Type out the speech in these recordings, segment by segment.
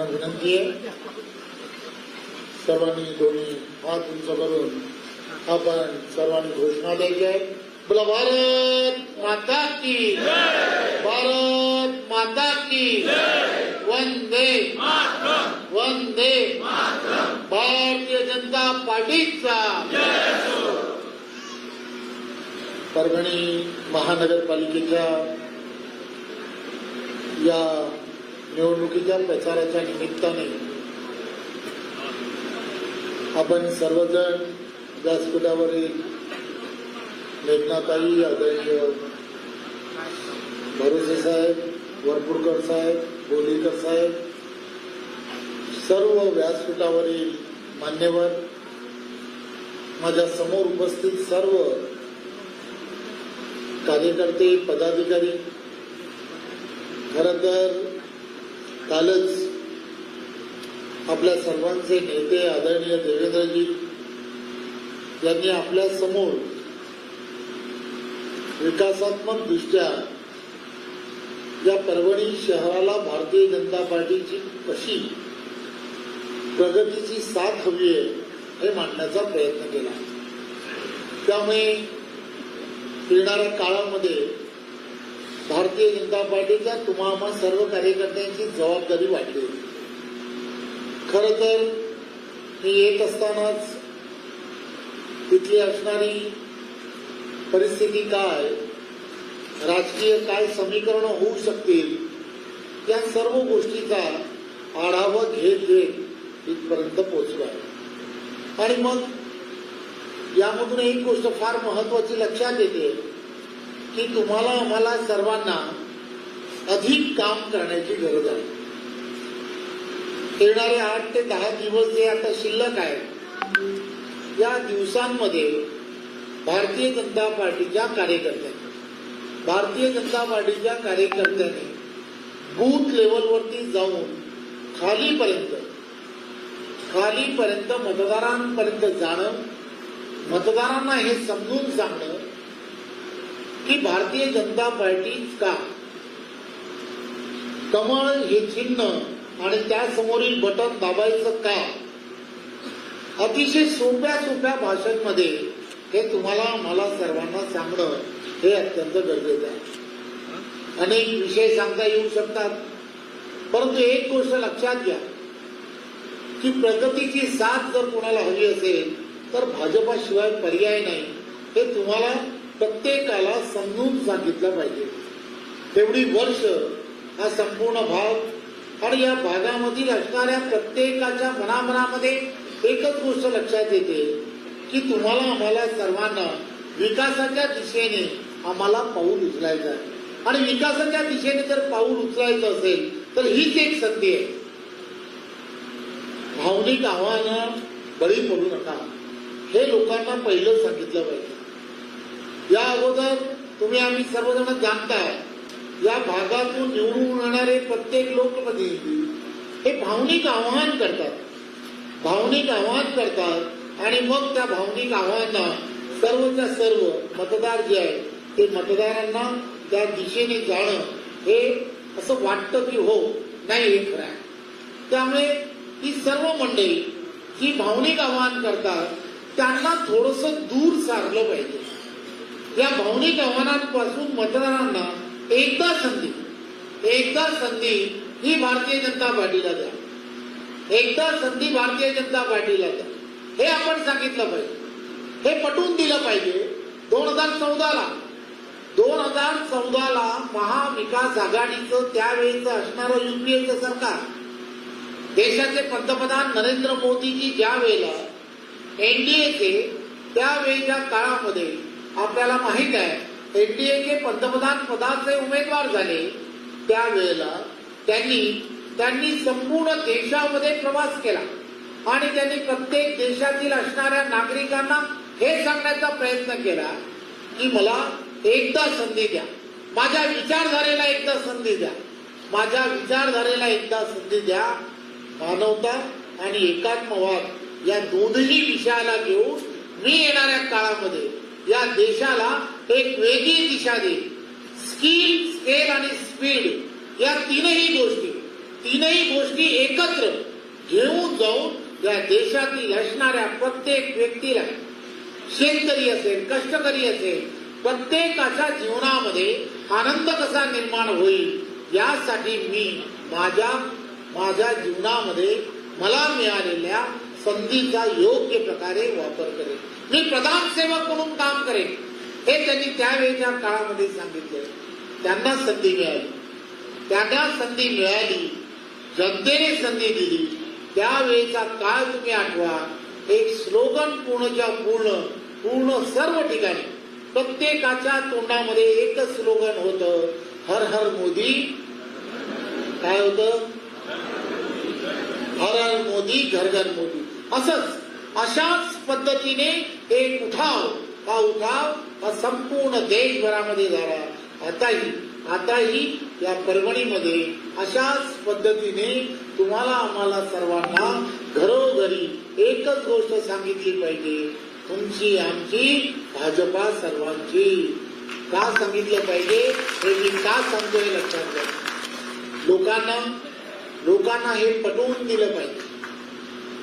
सर्वांना विनंती आहे, सर्वांनी दोन्ही हात उंच करून आपण सर्वांनी घोषणा द्यायची आहे. बोला भारत माता की, भारत माता की, वंदे वंदे भारतीय जनता पार्टीचा. परभणी महानगरपालिकेच्या या निवडणुकीच्या प्रचाराच्या निमित्ताने आपण सर्वजण व्यासपीठावरील मेघनाताई, आदरणीय भरोसे साहेब, वरपुडकर साहेब, बोलीकर साहेब, सर्व व्यासपीठावरील मान्यवर, माझ्या समोर उपस्थित सर्व कार्यकर्ते, पदाधिकारी, खरं तर कालच आपल्या सर्वांचे नेते आदरणीय देवेंद्रजी यांनी आपल्या समोर विकासात्मक दृष्ट्या या परभणी शहराला भारतीय जनता पार्टीची कशी प्रगतीची साथ हवी आहे हे मांडण्याचा प्रयत्न केला. त्यामुळे येणाऱ्या काळामध्ये भारतीय जनता पार्टीच्या तुम्हा सर्व कार्यकर्त्यांची जबाबदारी वाढली. खरं तर मी येत असतानाच तिथली असणारी परिस्थिती काय, राजकीय काय समीकरण होऊ शकतील, या सर्व गोष्टीचा आढावा घेत इथपर्यंत पोहोचलो आहे. आणि मग यामधून एक गोष्ट फार महत्वाची लक्षात येते की तुम्हाला आम्हाला सर्वांना अधिक काम करण्याची गरज आहे. येणारे 8 ते 10 दिवस जे आता शिल्लक आहेत, या दिवसांमध्ये भारतीय जनता पार्टीच्या कार्यकर्त्यांनी बूथ लेवलवरती जाऊन खालीपर्यंत मतदारांपर्यंत जाणं, मतदारांना हे समजून सांगणं की भारतीय जनता पार्टीच का, कमळ हे चिन्ह आणि त्यासमोरील बटन दाबायचं का, अतिशय सोप्या भाषेमध्ये हे तुम्हाला मला सर्वांना सांगणं हे अत्यंत गरजेचं आहे. अनेक विषय सांगता येऊ शकतात, परंतु एक गोष्ट लक्षात घ्या की प्रगतीची साथ जर कोणाला हवी असेल तर भाजपाशिवाय पर्याय नाही, हे तुम्हाला प्रत्येकाला समजून सांगितलं पाहिजे. तेवढी वर्ष हा संपूर्ण भाग आणि या भागामधील असणाऱ्या प्रत्येकाच्या मनामध्ये एकच गोष्ट लक्षात येते की तुम्हाला आम्हाला सर्वांना विकासाच्या दिशेने आम्हाला पाऊल उचलायचं आहे. आणि विकासाच्या दिशेने जर पाऊल उचलायचं असेल तर हीच एक संधी आहे. भावनिक आव्हानं बळी पडू नका, हे लोकांना पहिलं सांगितलं पाहिजे. या अगोदर तुम्ही आम्ही सर्वजण जाणताय, या भागातून निवडून येणारे प्रत्येक लोकप्रतिनिधी हे भावनिक आवाहन करतात आणि मग त्या भावनिक आव्हानांना सर्वच्या सर्व मतदार जे आहे ते मतदारांना त्या दिशेने जाणं हे असं वाटतं की हो नाही हे खरं आहे. त्यामुळे ही सर्व मंडळी जी भावनिक आवाहन करतात त्यांना थोडंसं दूर सारलं पाहिजे. या भावनिक आव्हानांपासून मतदारांना एकदा संधी ही भारतीय जनता पार्टीला द्या, एकदा संधी भारतीय जनता पार्टीला द्या, हे आपण सांगितलं पाहिजे, हे पटवून दिलं पाहिजे. 2014ला महाविकास आघाडीचं त्यावेळेचं असणारं युपीएचं सरकार, देशाचे पंतप्रधान नरेंद्र मोदीजी ज्या वेळेला एनडीएचे त्यावेळेच्या काळामध्ये आपल्याला माहित आहे एनडीएचे पंतप्रधान पदाचे उमेदवार झाले, त्यावेळेला त्यांनी संपूर्ण देशामध्ये प्रवास केला आणि त्यांनी प्रत्येक देशातील असणाऱ्या नागरिकांना हे सांगण्याचा प्रयत्न केला की मला एकदा संधी द्या, माझ्या विचारधारेला एकदा संधी द्या. मानवता आणि एकात्मवाद या दोन्ही विषयाला घेऊन मी येणाऱ्या काळामध्ये या देशाला एक वेगळी दिशा देईल. स्किल, स्केल आणि स्पीड या तीनही गोष्टी तीनही गोष्टी एकत्र घेऊन जाऊन या देशातील असणाऱ्या प्रत्येक व्यक्तीला, शेतकरी असेल, कष्टकरी असेल, प्रत्येकाच्या जीवनामध्ये आनंद कसा निर्माण होईल यासाठी मी माझ्या जीवनामध्ये मला मिळालेल्या संधीचा योग्य प्रकारे वापर करेन. मी प्रधान सेवक म्हणून काम करेन हे त्यांनी त्यावेळेच्या काळामध्ये सांगितले. त्यांना संधी मिळाली, जनतेने संधी दिली. त्यावेळेचा काळ तुम्ही आठवा. एक स्लोगन पूर्ण सर्व ठिकाणी प्रत्येकाच्या तोंडामध्ये एकच स्लोगन होतं, हर हर मोदी. काय होतं? हर हर मोदी, घर घर मोदी. अशाच पद्धतीने एक उठाव संपूर्ण देशभरामध्ये झाला. आताही या परभणीमध्ये अशाच पद्धतीने तुम्हाला आम्हाला सर्वांना घरोघरी एकच गोष्ट सांगितली पाहिजे, तुमची आमची भाजपा सर्वांची. का सांगितलं पाहिजे हे मी का सांगतोय लक्षात घ्या. लोकांना हे पटवून दिलं पाहिजे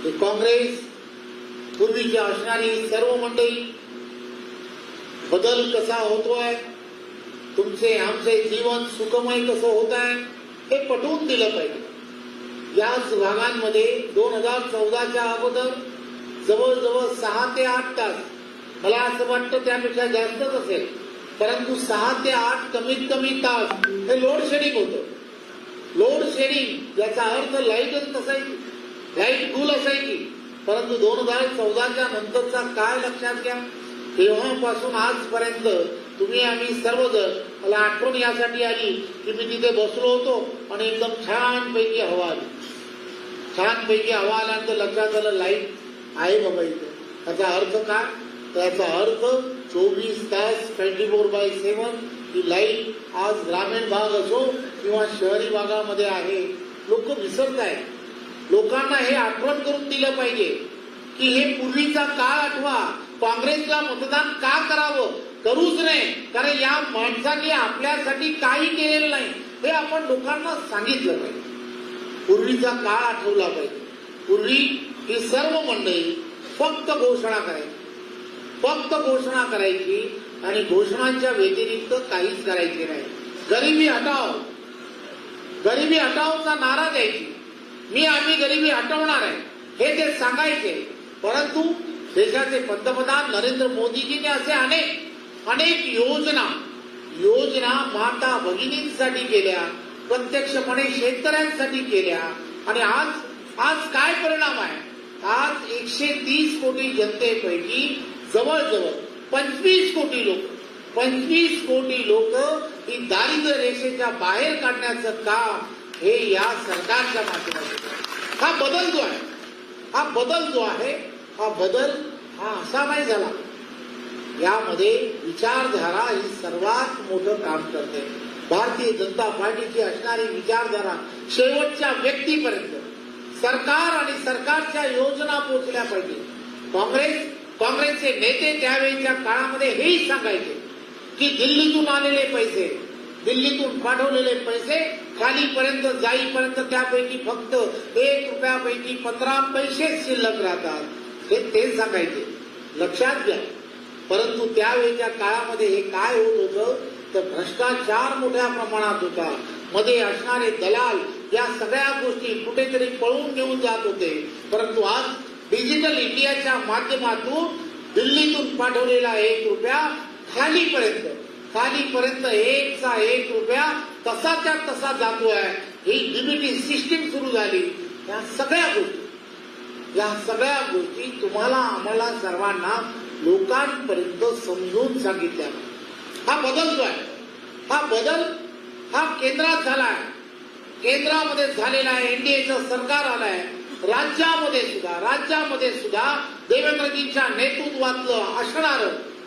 की काँग्रेस पूर्वीची असणारी सर्व मंडळी बदल कसा होतोय, तुमचे आमचे जीवन सुखमय कसं होत आहे हे पटवून दिलं पाहिजे. याच भागांमध्ये 2014च्या अगोदर जवळजवळ 6 ते 8 तास, मला असं वाटतं त्यापेक्षा जास्तच असेल, परंतु 6 ते 8 कमीत कमी तास हे लोड शेडिंग होतं. लोड शेडिंग याचा अर्थ लाईटच नसायची, लाईट गुल असायची. परंतु 2014च्या नंतरचा काळ लक्षात घ्या. तेव्हापासून आजपर्यंत तुम्ही आम्ही सर्वजण, मला आठवण यासाठी आली की मी तिथे बसलो होतो आणि एकदम छानपैकी हवा आल्यानंतर लक्षात आलं लाईट आहे बाबा इथे. त्याचा अर्थ काय? त्याचा अर्थ 24 तास 24/7 ही लाईट आज ग्रामीण भाग असो किंवा शहरी भागामध्ये आहे. लोक विसरत आहेत. लोकांना हे आठवण करून दिलं पाहिजे की हे पूर्वीचा काळ आठवा. काँग्रेसला मतदान का करावं? करूच नाही, कारण या माणसाने आपल्यासाठी काही केलेलं नाही हे आपण लोकांना सांगितलं पाहिजे. पूर्वीचा काळ आठवला पाहिजे. पूर्वी ही सर्व मंडळी फक्त घोषणा करायची आणि घोषणांच्या व्यतिरिक्त काहीच करायचे नाही. गरिबी हटावचा नारा द्यायची. आम्ही गरिबी हटवणार आहे हे ते सांगायचे. परंतु देशाचे पंतप्रधान नरेंद्र मोदीजींनी असे अनेक योजना माता भगिनींसाठी केल्या, प्रत्यक्षपणे शेतकऱ्यांसाठी केल्या. आणि आज काय परिणाम आहे? आज 130 कोटी जनतेपैकी जवळजवळ 25 कोटी लोक ही दारिद्र्य रेषेच्या बाहेर काढण्याचं काम हे या सरकारच्या माध्यमातून. हा बदल असा नाही झाला. यामध्ये विचारधारा ही सर्वात मोठं काम करते. भारतीय जनता पार्टीची असणारी विचारधारा शेवटच्या व्यक्तीपर्यंत, सरकार आणि सरकारच्या योजना पोहोचल्या पाहिजे. काँग्रेसचे नेते त्यावेळेच्या काळामध्ये हेही सांगायचे की दिल्लीतून पाठवलेले पैसे खालीपर्यंत जाईपर्यंत त्यापैकी फक्त 1 रुपयापैकी 15 पैसे शिल्लक राहतात, हे ते सांगायचे. लक्षात घ्या. परंतु त्यावेळेच्या काळामध्ये हे काय होत होतं तर भ्रष्टाचार मोठ्या प्रमाणात होता. मध्ये असणारे दलाल या सगळ्या गोष्टी कुठेतरी पळून घेऊन जात होते. परंतु आज डिजिटल इंडियाच्या माध्यमातून दिल्लीतून पाठवलेला 1 रुपया खालीपर्यंत 1 रुपया तसाच्या तसा जातोय. ही डीबीटी सिस्टीम सुरू झाली. या सगळ्या गोष्टी तुम्हाला आम्हाला सर्वांना लोकांपर्यंत समजून सांगितल्या. हा बदल जो आहे, हा केंद्रात झाला आहे. केंद्रामध्ये झालेला आहे. एनडीएचं सरकार आलंय. राज्यामध्ये सुद्धा देवेंद्रजींच्या नेतृत्वातलं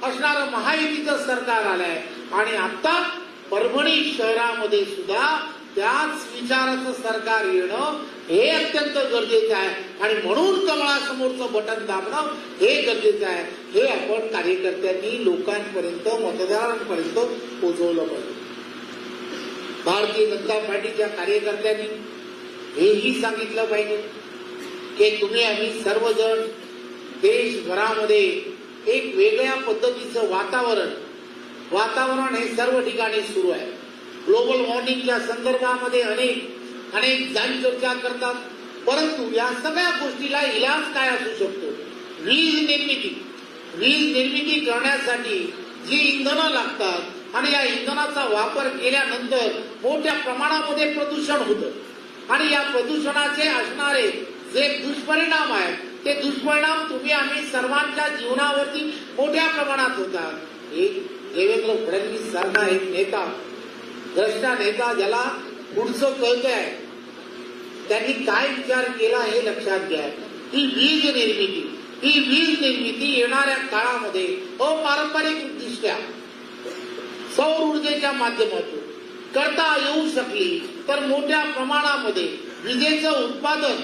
असणारं महायुतीचं सरकार आलंय. आणि आता परभणी शहरामध्ये सुद्धा त्याच विचाराचं सरकार येणं हे अत्यंत गरजेचं आहे. आणि म्हणून कमळासमोरचं बटन दाबणं हे गरजेचं आहे. हे आपण कार्यकर्त्यांनी लोकांपर्यंत, मतदारांपर्यंत पोहोचवलं पाहिजे. भारतीय जनता पार्टीच्या कार्यकर्त्यांनी हेही सांगितलं पाहिजे की तुम्ही आम्ही सर्वजण देशभरामध्ये एक वेगळ्या पद्धतीचं वातावरण हे सर्व ठिकाणी सुरू आहे. ग्लोबल वॉर्मिंगच्या संदर्भामध्ये अनेक जण चर्चा करतात, परंतु या सगळ्या गोष्टीला इलाज काय असू शकतो? वीज निर्मिती करण्यासाठी जी इंधनं लागतात आणि या इंधनाचा वापर केल्यानंतर मोठ्या प्रमाणामध्ये प्रदूषण होतं आणि या प्रदूषणाचे असणारे जे दुष्परिणाम आहेत ते दुष्परिणाम तुम्ही आम्ही सर्वांच्या जीवनावरती मोठ्या प्रमाणात होतात. एक देवेंद्र फडणवीस सारखा एक नेता, द्रष्टा नेता, ज्याला पुढचं कळतंय, त्यांनी काय विचार केला हे लक्षात घ्या. ही वीज निर्मिती येणाऱ्या काळामध्ये अपारंपरिकदृष्ट्या सौर ऊर्जेच्या माध्यमातून करता येऊ शकली तर मोठ्या प्रमाणामध्ये विजेचं उत्पादन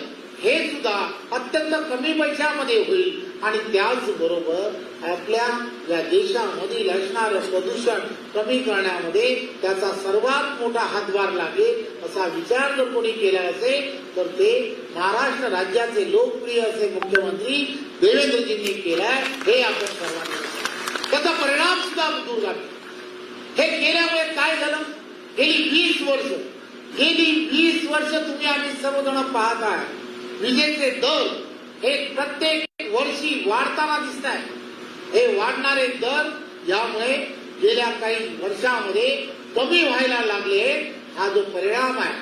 हे सुद्धा अत्यंत कमी पैशामध्ये होईल आणि त्याचबरोबर आपल्या या देशामधील असणारं प्रदूषण कमी करण्यामध्ये त्याचा सर्वात मोठा हातभार लागेल असा विचार जर कोणी केला असेल तर ते महाराष्ट्र राज्याचे लोकप्रिय असे मुख्यमंत्री देवेंद्रजींनी केलाय. हे आपण सर्वांनी त्याचा परिणाम सुद्धा दूर झाला. हे केल्यामुळे काय झालं? गेली 20 वर्ष तुम्ही आम्ही सर्वजण पाहत आहे, विजेचे दर हे प्रत्येक वर्षी वाढताना दिसत आहे. हे वाढणारे दर यामुळे गेल्या काही वर्षामध्ये कमी व्हायला लागले. हा जो परिणाम आहे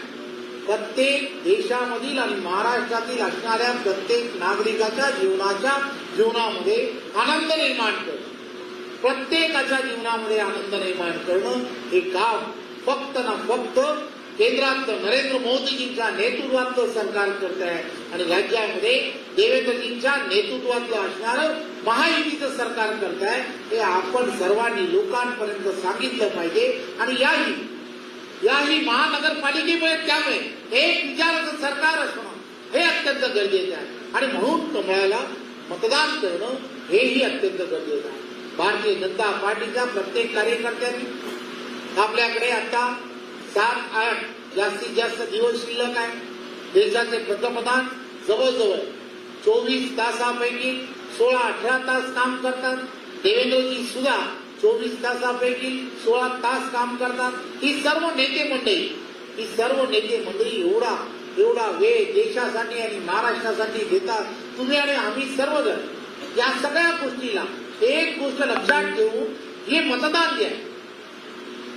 प्रत्येक देशामधील आणि महाराष्ट्रातील असणाऱ्या प्रत्येक नागरिकाच्या जीवनामध्ये आनंद निर्माण करणं, प्रत्येकाच्या जीवनामध्ये आनंद निर्माण करणं हे काम फक्त ना फक्त केंद्रात नरेंद्र मोदीजींच्या नेतृत्वातलं सरकार करत आहे आणि राज्यामध्ये देवेंद्रजींच्या नेतृत्वातलं असणारं महायुतीचं सरकार करत आहे. हे आपण सर्वांनी लोकांपर्यंत सांगितलं पाहिजे आणि याही महानगरपालिकेमुळे त्यामुळे एक विचाराचं सरकार असणं हे अत्यंत गरजेचं आहे आणि म्हणून कमळाला मतदान करणं हेही अत्यंत गरजेचं आहे. भारतीय जनता पार्टीच्या प्रत्येक कार्यकर्त्यांनी आपल्याकडे आता 7-8 जास्तीत जास्त दिवस शिल्लक आहे. देशाचे पंतप्रधान जवळजवळ 24 तासापैकी 16-18 तास काम करतात. देवेंद्रजी सुद्धा 24 तासापैकी 16 तास काम करतात. ही सर्व नेते मंडळी एवढा वेळ देशासाठी आणि महाराष्ट्रासाठी देतात. तुम्ही आणि आम्ही सर्वजण या सगळ्या गोष्टीला एक गोष्ट लक्षात ठेवू, हे मतदान जे आहे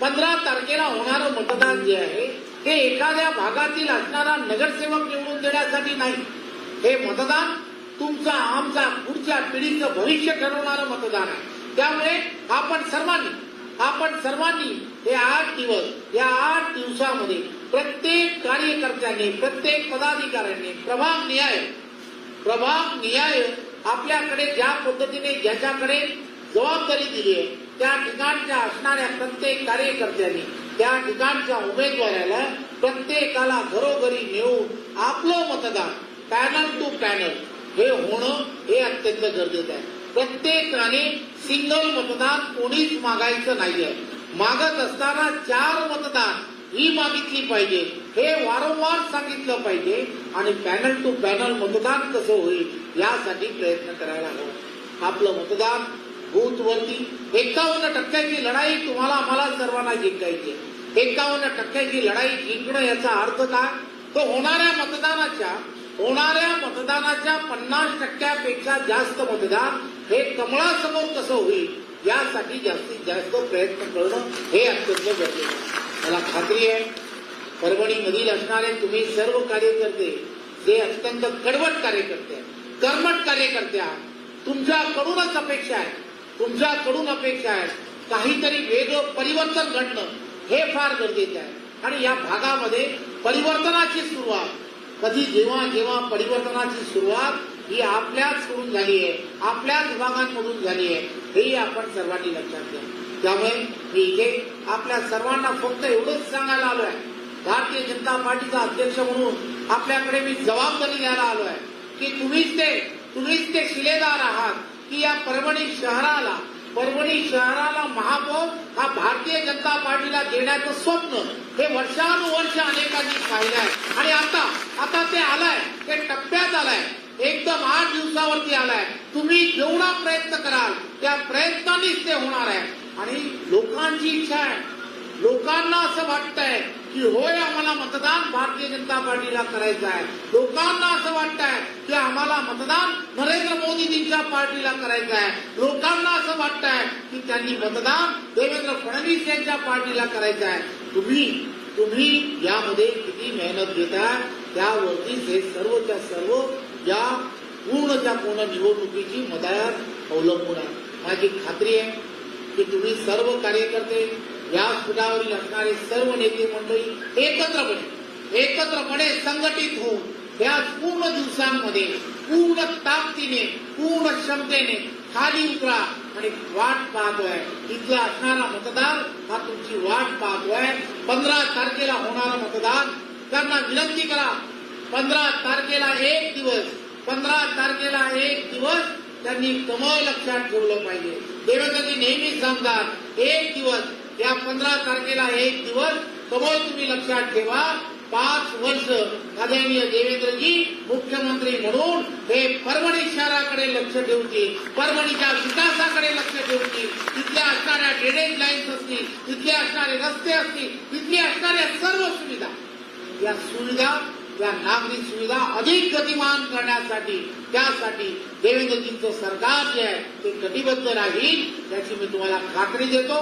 15 तारखेला होणारं मतदान जे आहे ते एखाद्या भागातील असणारा नगरसेवक निवडून देण्यासाठी नाही. हे मतदान तुमचा आमचा पुढच्या पिढीचं भविष्य ठरवणारं मतदान आहे. त्यामुळे आपण सर्वांनी हे 8 दिवस, या 8 दिवसामध्ये प्रत्येक कार्यकर्त्यांनी, प्रत्येक पदाधिकाऱ्यांनी प्रभाग निहाय आपल्याकडे ज्या पद्धतीने ज्याच्याकडे जबाबदारी दिली आहे त्या ठिकाणच्या असणाऱ्या प्रत्येक कार्यकर्त्यांनी, त्या ठिकाणच्या उमेदवाराला प्रत्येकाला घरोघरी नेऊन आपलं मतदान पॅनल टू पॅनल हे होणं हे अत्यंत गरजेचं आहे. प्रत्येकाने सिंगल मतदान कोणीच मागायचं नाहीये. मागत असताना 4 मतदान ही मागितली पाहिजे, हे वारंवार सांगितलं पाहिजे आणि पॅनल टू पॅनल मतदान कसं होईल यासाठी प्रयत्न करायला हवा. आपलं मतदान बूथवरती 51% लढाई तुम्हाला आम्हाला सर्वांना जिंकायची. 51% लढाई जिंकणं याचा अर्थ काय? तो होणाऱ्या मतदानाच्या 50%पेक्षा जास्त मतदान हे कमळासमोर कसं होईल यासाठी जास्तीत जास्त प्रयत्न करणं हे अत्यंत गरजेचं आहे. मला खात्री आहे परभणीमधील असणारे तुम्ही सर्व कार्यकर्ते जे अत्यंत कडवट कार्यकर्ते आहेत, कर्मठ कार्यकर्ते आहेत, तुमच्याकडून अपेक्षा आहे काहीतरी वेगळं परिवर्तन घडणं हे फार गरजेचं आहे. आणि या भागामध्ये परिवर्तनाची सुरुवात जेव्हा परिवर्तनाची सुरुवात ही आपल्याचकडून झाली आहे, आपल्याच विभागांमधून झाली आहे, हेही आपण सर्वांनी लक्षात घ्या. त्यामुळे मी इथे आपल्या सर्वांना फक्त एवढंच सांगायला आलो आहे, भारतीय जनता पार्टीचा अध्यक्ष म्हणून आपल्याकडे मी जबाबदारी द्यायला आलो आहे की तुम्हीच ते शिलेदार आहात की या परभणी शहराला परभणी शहराला महापौर हा भारतीय जनता पार्टीला देण्याचं स्वप्न हे वर्षानुवर्ष अनेकांनी पाहिलं आहे आणि आता ते आलंय, ते टप्प्यात आलंय, एकदम 8 दिवसावरती आलाय. तुम्ही जेवढा प्रयत्न कराल त्या प्रयत्नांनीच ते होणार आहे. आणि लोकांची इच्छा आहे, लोकांना असं वाटतंय की होय आम्हाला मतदान भारतीय जनता पार्टीला करायचं आहे. लोकांना असं वाटतंय की आम्हाला मतदान नरेंद्र मोदीजींच्या पार्टीला करायचं आहे. लोकांना असं वाटतंय की त्यांनी मतदान देवेंद्र फडणवीस यांच्या पार्टीला करायचं आहे. तुम्ही यामध्ये किती मेहनत घेताय त्यावरतीच हे सर्वच्या सर्व या पूर्णच्या पूर्ण निवडणुकीची मदार अवलंबून आहे. माझी खात्री आहे की तुम्ही सर्व कार्यकर्ते, व्यासपीठावरील असणारे सर्व नेते मंडळी एकत्रपणे संघटित होऊन या पूर्ण दिवसांमध्ये पूर्ण ताकदीने, पूर्ण क्षमतेने खाली उतरा आणि वाट पाहतोय. इथला असणारा मतदार हा तुमची वाट पाहतोय. 15 तारखेला होणारा मतदान त्यांना विनंती करा. 15 तारखेला एक दिवस त्यांनी कमळ लक्षात ठेवलं पाहिजे. देवेंद्रजी नेहमी सांगतात एक दिवस, या 15 तारखेला एक दिवस कमळ तुम्ही लक्षात ठेवा. 5 वर्ष आदरणीय देवेंद्रजी मुख्यमंत्री म्हणून हे परभणी शहराकडे लक्ष ठेवतील, परभणीच्या विकासाकडे लक्ष ठेवतील. तिथल्या असणाऱ्या ड्रेनेज लाईन्स असतील, तिथले असणारे रस्ते असतील, तिथल्या असणाऱ्या सर्व सुविधा या नागरी सुविधा अधिक गतिमान करण्यासाठी त्यासाठी देवेंद्रजींचं सरकार जे आहे ते कटिबद्ध राहील याची मी तुम्हाला खात्री देतो.